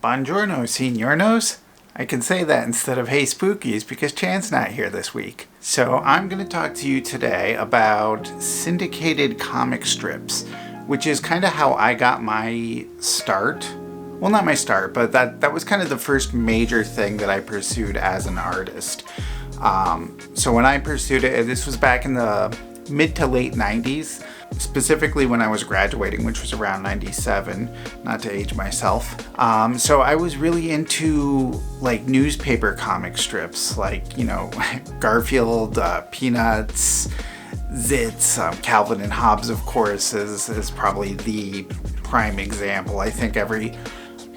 Buongiorno, signornos. I can say that instead of hey spookies because Chan's not here this week. So I'm going to talk to you today about syndicated comic strips, which is kind of how I got my start. Well, not my start, but that was kind of the first major thing that I pursued as an artist. So when I pursued it, this was back in the mid to late 90s, specifically when I was graduating, which was around 97, not to age myself. So I was really into like newspaper comic strips, like, you know, Garfield, Peanuts, Zits, Calvin and Hobbes, of course, is probably the prime example. I think every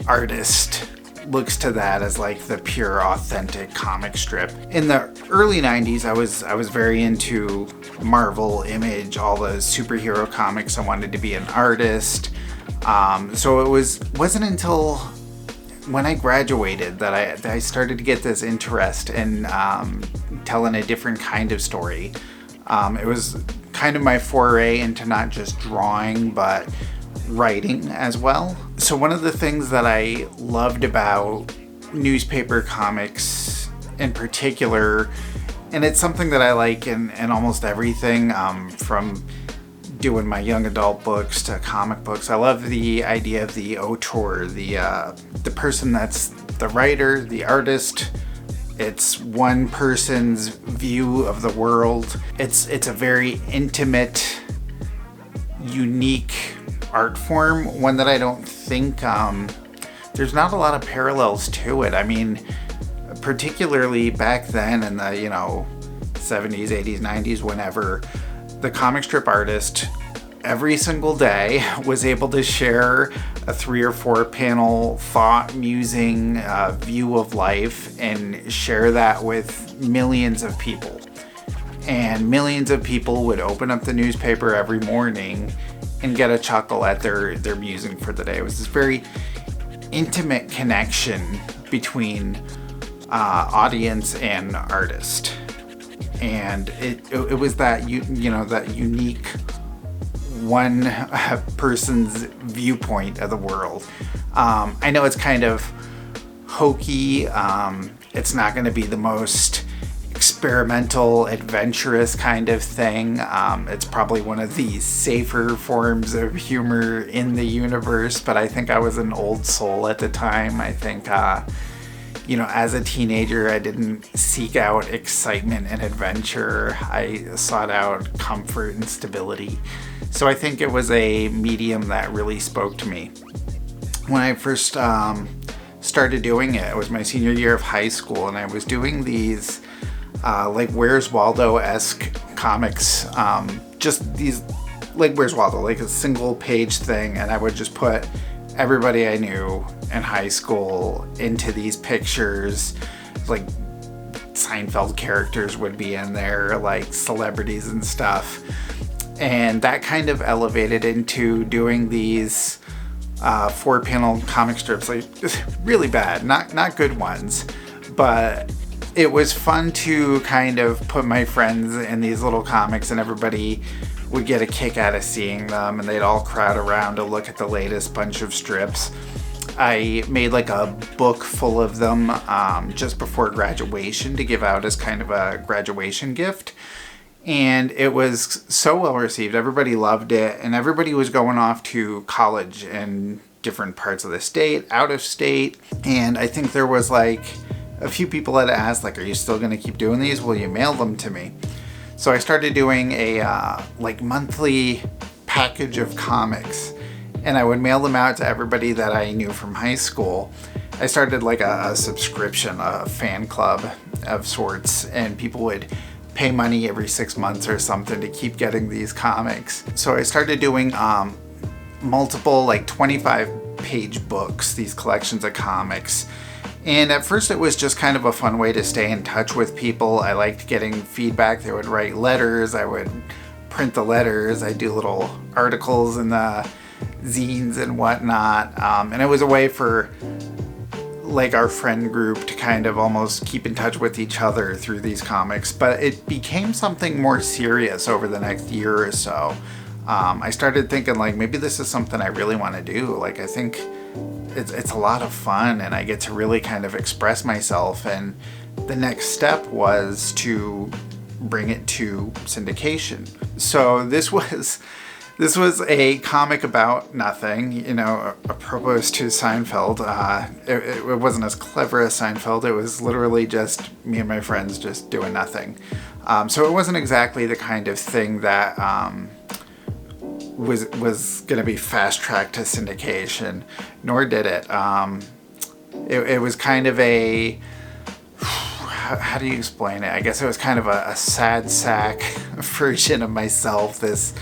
artist looks to that as like the pure authentic comic strip. In the early 90s, I was very into Marvel, Image, all the superhero comics. I wanted to be an artist. So it wasn't until when I graduated that I started to get this interest in telling a different kind of story. It was kind of my foray into not just drawing, but writing as well. So one of the things that I loved about newspaper comics in particular, and it's something that I like in almost everything, from doing my young adult books to comic books. I love the idea of the auteur, the person that's the writer, the artist. It's one person's view of the world. It's a very intimate, unique art form, one that I don't think there's not a lot of parallels to it. I mean, particularly back then in the 70s, 80s, 90s, whenever the comic strip artist every single day was able to share a 3 or 4 panel thought musing view of life and share that with millions of people. And millions of people would open up the newspaper every morning and get a chuckle at their musing for the day. It was this very intimate connection between audience and artist, and it was that that unique one person's viewpoint of the world. I know it's kind of hokey. It's not going to be the most experimental, adventurous kind of thing. It's probably one of the safer forms of humor in the universe, but I think I was an old soul at the time. I think, as a teenager, I didn't seek out excitement and adventure. I sought out comfort and stability. So I think it was a medium that really spoke to me. When I first started doing it was my senior year of high school, and I was doing these like Where's Waldo-esque comics, just these like Where's Waldo, like a single page thing, and I would just put everybody I knew in high school into these pictures. Like Seinfeld characters would be in there, like celebrities and stuff, and that kind of elevated into doing these 4-panel comic strips, like really bad, not good ones, but it was fun to kind of put my friends in these little comics, and everybody would get a kick out of seeing them, and they'd all crowd around to look at the latest bunch of strips. I made like a book full of them just before graduation to give out as kind of a graduation gift. And it was so well received. Everybody loved it, and everybody was going off to college in different parts of the state, out of state. And I think there was like a few people had asked, like, are you still going to keep doing these? Will you mail them to me? So I started doing a like monthly package of comics, and I would mail them out to everybody that I knew from high school. I started like a subscription, a fan club of sorts, and people would pay money every 6 months or something to keep getting these comics. So I started doing multiple like 25-page books, these collections of comics. And at first it was just kind of a fun way to stay in touch with people. I liked getting feedback. They would write letters. I would print the letters. I'd do little articles in the zines and whatnot. And it was a way for like our friend group to kind of almost keep in touch with each other through these comics. But it became something more serious over the next year or so. I started thinking like, maybe this is something I really want to do. Like, I think it's a lot of fun, and I get to really kind of express myself. And the next step was to bring it to syndication. So this was a comic about nothing, you know, apropos to Seinfeld. It wasn't as clever as Seinfeld. It was literally just me and my friends just doing nothing. So it wasn't exactly the kind of thing that was going to be fast-tracked to syndication, nor did it. It was kind of a... How do you explain it? I guess it was kind of a sad sack version of myself, this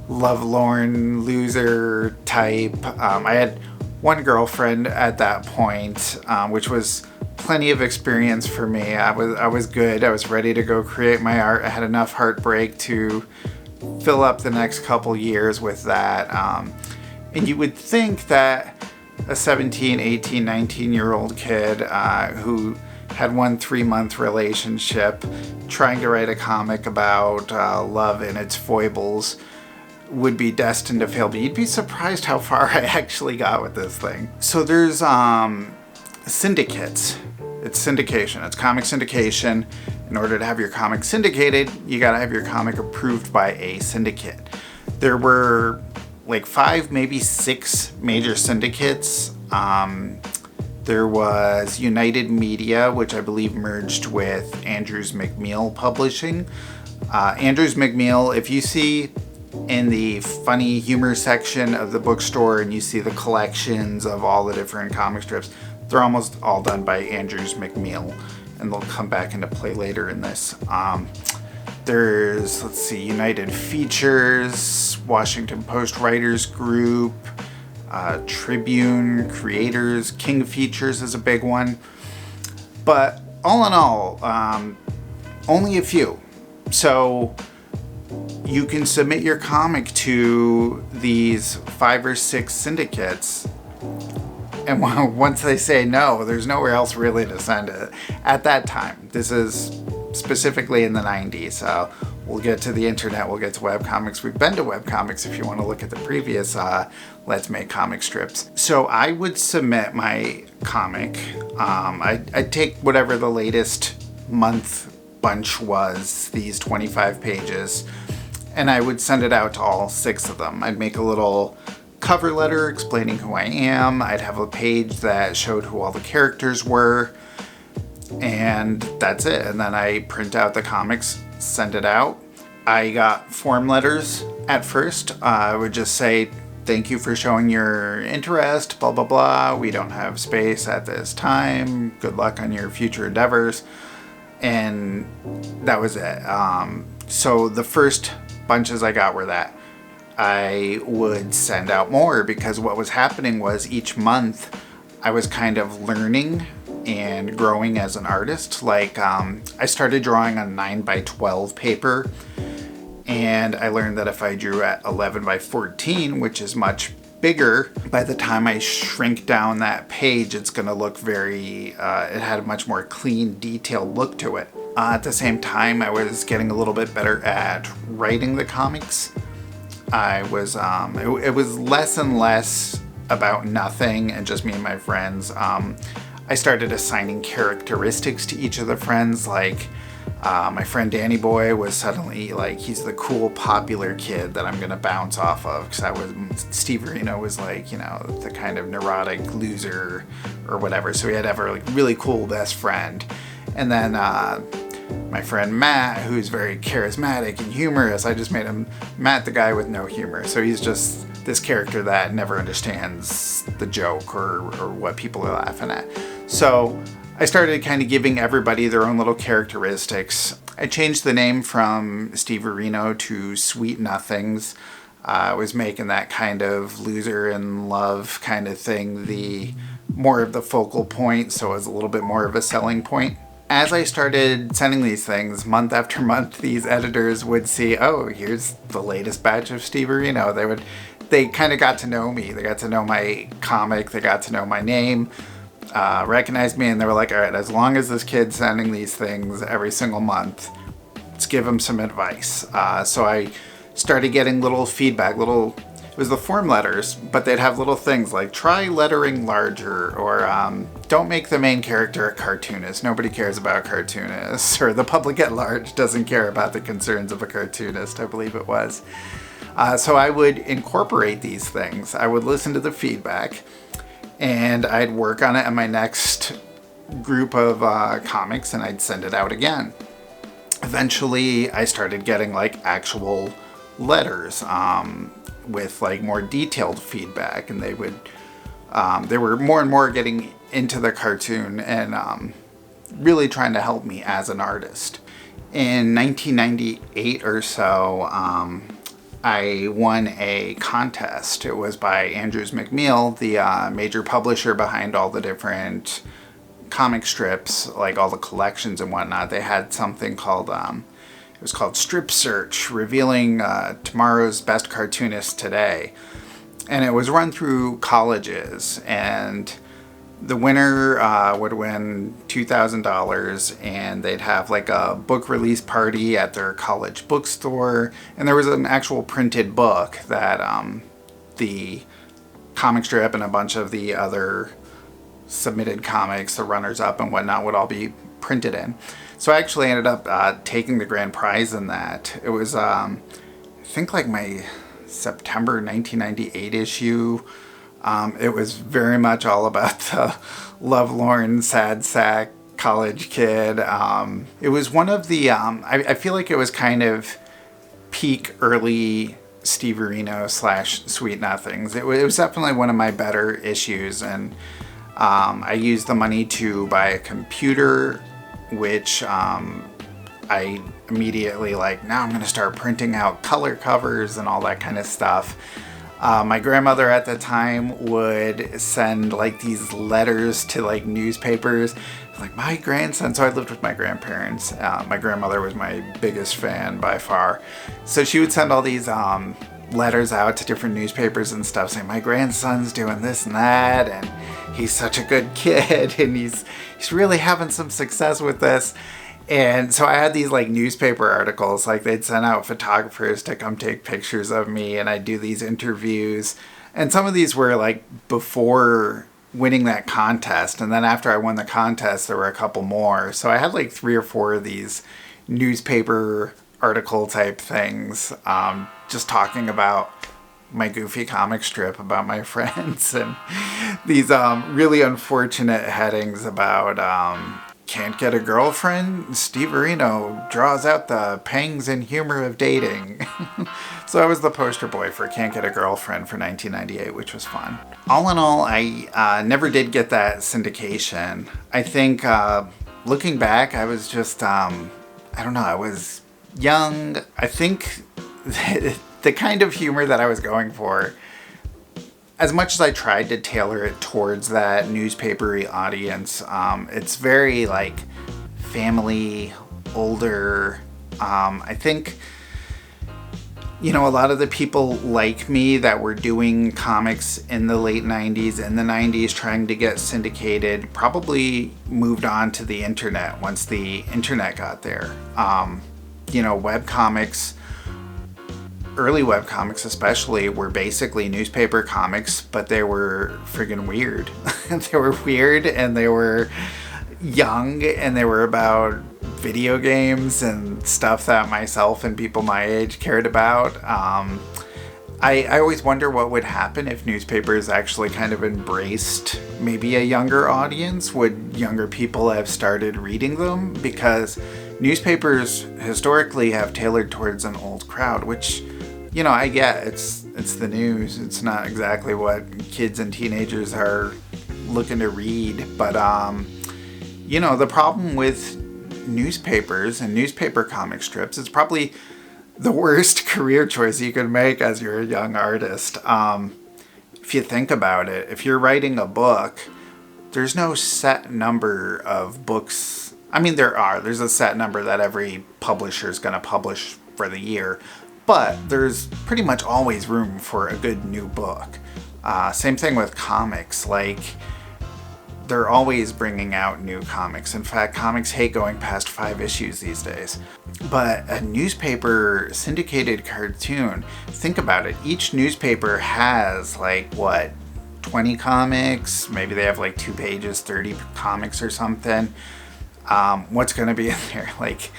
lovelorn loser type. I had one girlfriend at that point, which was plenty of experience for me. I was good. I was ready to go create my art. I had enough heartbreak to fill up the next couple years with that. And you would think that a 17, 18, 19-year-old kid who had 1 3-month relationship trying to write a comic about love and its foibles would be destined to fail, but you'd be surprised how far I actually got with this thing. So there's syndicates. It's syndication. It's comic syndication. In order to have your comic syndicated, you gotta have your comic approved by a syndicate. There were like 5, maybe 6 major syndicates. There was United Media, which I believe merged with Andrews McMeel Publishing. Andrews McMeel, if you see in the funny humor section of the bookstore and you see the collections of all the different comic strips, they're almost all done by Andrews McMeel, and they'll come back into play later in this. There's, let's see, United Features, Washington Post Writers Group, Tribune Creators, King Features is a big one. But all in all, only a few. So you can submit your comic to these 5 or 6 syndicates, and once they say no, there's nowhere else really to send it. At that time, this is specifically in the 90s. We'll get to the internet, we'll get to webcomics. We've been to webcomics if you want to look at the previous Let's Make comic strips. So I would submit my comic. I'd take whatever the latest month bunch was, these 25 pages, and I would send it out to all 6 of them. I'd make a little cover letter explaining who I am. I'd have a page that showed who all the characters were, and that's it. And then I print out the comics, send it out. I got form letters at first. I would just say, thank you for showing your interest, blah, blah, blah. We don't have space at this time. Good luck on your future endeavors. And that was it. So the first bunches I got were that. I would send out more, because what was happening was each month I was kind of learning and growing as an artist. Like, I started drawing on 9x12 paper, and I learned that if I drew at 11x14, which is much bigger, by the time I shrink down that page, it's going to look very, it had a much more clean, detailed look to it. At the same time, I was getting a little bit better at writing the comics. I was, it was less and less about nothing and just me and my friends. I started assigning characteristics to each of the friends. Like, my friend Danny Boy was suddenly like, he's the cool, popular kid that I'm gonna bounce off of, because Steve Reno was like, you know, the kind of neurotic loser or whatever. So he had to have a like really cool best friend. And then my friend Matt, who's very charismatic and humorous, I just made him Matt, the guy with no humor. So he's just this character that never understands the joke or what people are laughing at. So I started kind of giving everybody their own little characteristics. I changed the name from Steve Reno to Sweet Nothings. I was making that kind of loser in love kind of thing the more of the focal point, so it was a little bit more of a selling point. As I started sending these things, month after month, these editors would see, oh, here's the latest batch of Steve Reno. They kind of got to know me. They got to know my comic. They got to know my name, recognized me, and they were like, all right, as long as this kid's sending these things every single month, let's give him some advice. So I started getting little feedback, little It was the form letters, but they'd have little things like try lettering larger, or don't make the main character a cartoonist. Nobody cares about cartoonists, or the public at large doesn't care about the concerns of a cartoonist, I believe it was. So I would incorporate these things. I would listen to the feedback, and I'd work on it in my next group of comics, and I'd send it out again. Eventually, I started getting like actual letters with like more detailed feedback, and they were more and more getting into the cartoon and really trying to help me as an artist. In 1998 or so, I won a contest. It was by Andrews McMeel, the major publisher behind all the different comic strips, like all the collections and whatnot. They had something called, it was called Strip Search, revealing tomorrow's best cartoonists today. And it was run through colleges, and the winner would win $2,000, and they'd have like a book release party at their college bookstore, and there was an actual printed book that the comic strip and a bunch of the other submitted comics, the runners-up and whatnot, would all be printed in. So I actually ended up taking the grand prize in that. It was, I think, like my September 1998 issue. It was very much all about the lovelorn, sad sack college kid. It was one of the, I feel like it was kind of peak early Steve Arino / Sweet Nothings. It was definitely one of my better issues, and I used the money to buy a computer, which I immediately now I'm going to start printing out color covers and all that kind of stuff. My grandmother at the time would send these letters to newspapers. My grandson, so I lived with my grandparents. My grandmother was my biggest fan by far. So she would send all these letters out to different newspapers and stuff saying, my grandson's doing this and that, and he's such a good kid, and he's really having some success with this. And so I had these newspaper articles, they'd send out photographers to come take pictures of me, and I'd do these interviews. And some of these were before winning that contest, and then after I won the contest there were a couple more. So I had 3 or 4 of these newspaper article type things, just talking about my goofy comic strip about my friends, and these really unfortunate headings about can't get a girlfriend? Steve Arino draws out the pangs and humor of dating. So I was the poster boy for Can't Get a Girlfriend for 1998, which was fun. All in all, I never did get that syndication. I think, looking back, I was just, I don't know, I was young. I think the kind of humor that I was going for, as much as I tried to tailor it towards that newspapery audience, it's very family, older. I think, a lot of the people like me that were doing comics in the late 90s and the 90s trying to get syndicated probably moved on to the internet once the internet got there. Webcomics, early webcomics especially, were basically newspaper comics, but they were friggin' weird. They were weird, and they were young, and they were about video games and stuff that myself and people my age cared about. I always wonder what would happen if newspapers actually kind of embraced maybe a younger audience. Would younger people have started reading them? Because newspapers historically have tailored towards an old crowd, which, I get. It's the news. It's not exactly what kids and teenagers are looking to read. But, the problem with newspapers and newspaper comic strips is probably the worst career choice you could make as you're a young artist. If you think about it, if you're writing a book, there's no set number of books. I mean, there's a set number that every publisher is going to publish for the year, but there's pretty much always room for a good new book. Same thing with comics. they're always bringing out new comics. In fact, comics hate going past 5 issues these days. But a newspaper syndicated cartoon, think about it. Each newspaper has like, what, 20 comics? Maybe they have like 2 pages, 30 comics or something. What's going to be in there? Like,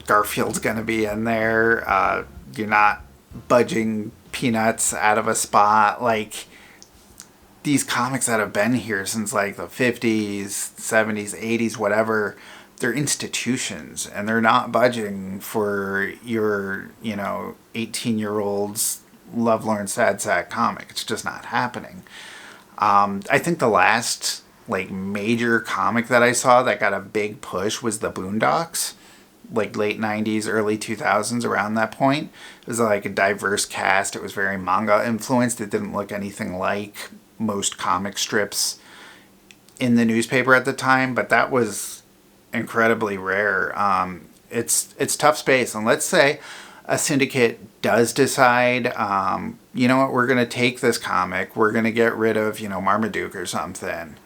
Garfield's going to be in there. You're not budging Peanuts out of a spot. Like, these comics that have been here since like the 50s, 70s, 80s, whatever, they're institutions, and they're not budging for your, 18-year-old's lovelorn sad sack comic. It's just not happening. I think the last like major comic that I saw that got a big push was the Boondocks, like late 90s, early 2000s, around that point. It was like a diverse cast. It was very manga influenced. It didn't look anything like most comic strips in the newspaper at the time, but that was incredibly rare. It's tough space, and let's say a syndicate does decide, you know what, we're going to take this comic, we're going to get rid of, Marmaduke or something.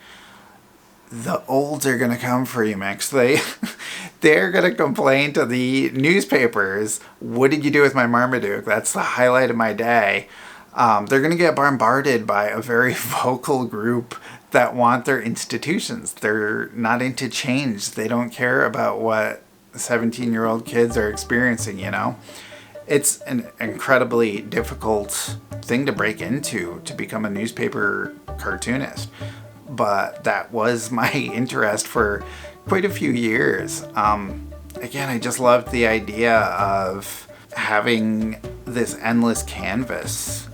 The olds are going to come for you, Mix. They're going to complain to the newspapers, what did you do with my Marmaduke? That's the highlight of my day. They're going to get bombarded by a very vocal group that want their institutions. They're not into change. They don't care about what 17-year-old kids are experiencing, It's an incredibly difficult thing to break into, to become a newspaper cartoonist. But that was my interest for quite a few years. Again, I just loved the idea of having this endless canvas.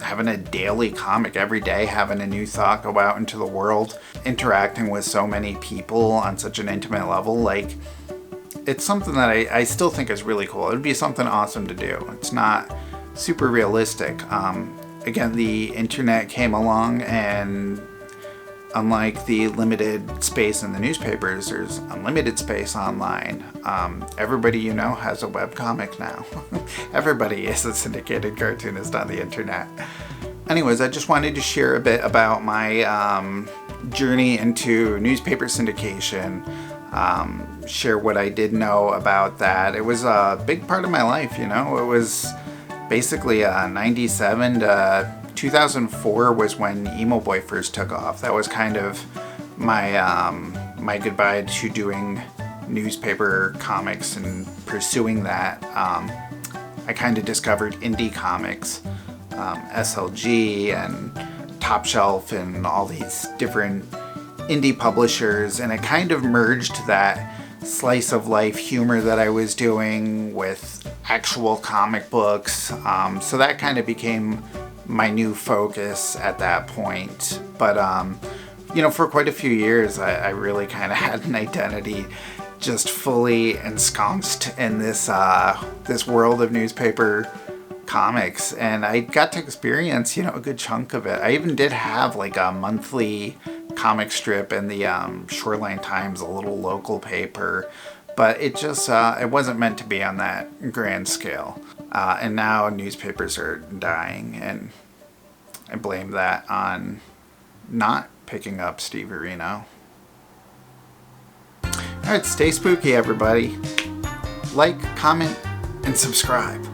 Having a daily comic every day, having a new thought go out into the world, interacting with so many people on such an intimate level. Like, it's something that I still think is really cool. It would be something awesome to do. It's not super realistic. Again, the internet came along, and unlike the limited space in the newspapers, there's unlimited space online. Everybody has a webcomic now. Everybody is a syndicated cartoonist on the internet. Anyways, I just wanted to share a bit about my journey into newspaper syndication, share what I did know about that. It was a big part of my life, It was basically 97 to 2004 was when Emo Boy first took off. That was kind of my my goodbye to doing newspaper comics and pursuing that. I kind of discovered indie comics, SLG and Top Shelf and all these different indie publishers, and it kind of merged that slice of life humor that I was doing with actual comic books. So that kind of became my new focus at that point. But for quite a few years I really kind of had an identity just fully ensconced in this world of newspaper comics, and I got to experience a good chunk of it. I even did have like a monthly comic strip in the Shoreline Times, a little local paper, but it just it wasn't meant to be on that grand scale. And now newspapers are dying, and I blame that on not picking up Steve Areno. Alright, stay spooky, everybody. Like, comment, and subscribe.